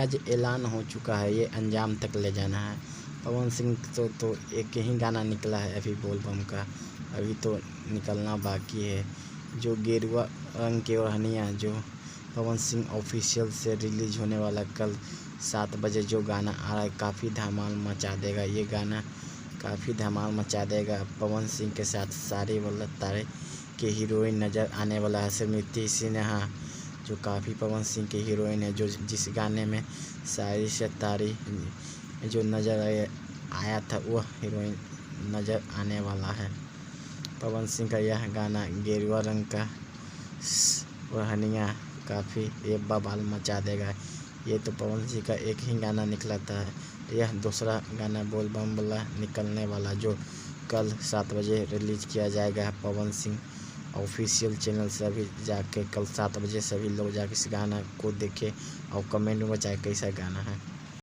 आज ऐलान हो चुका है, ये अंजाम तक ले जाना है। पवन सिंह तो एक ही गाना निकला है अभी बोलबम का, अभी तो निकलना बाकी है। जो गेरुआ रंग की ओढ़नियाँ जो पवन सिंह ऑफिशियल से रिलीज होने वाला कल 7 बजे जो गाना आ रहा है, काफ़ी धमाल मचा देगा। ये गाना काफ़ी धमाल मचा देगा। पवन सिंह के साथ सारे वाला तारे के हीरोइन नज़र आने वाला है, स्मृति सिन्हा जो काफ़ी पवन सिंह की हीरोइन है, जो जिस गाने में सारी सितारी जो नज़र आया था वह हीरोइन नज़र आने वाला है। पवन सिंह का यह गाना गेरुआ रंग का ओढ़नियाँ काफ़ी ये बवाल मचा देगा। ये तो पवन सिंह का एक ही गाना निकला था, यह दूसरा गाना बोलबम वाला निकलने वाला जो कल 7 बजे रिलीज़ किया जाएगा पवन सिंह ऑफिशियल चैनल से। अभी जाके कल 7 बजे सभी लोग जाके इस गाना को देखें और कमेंट में बताएं कैसा गाना है।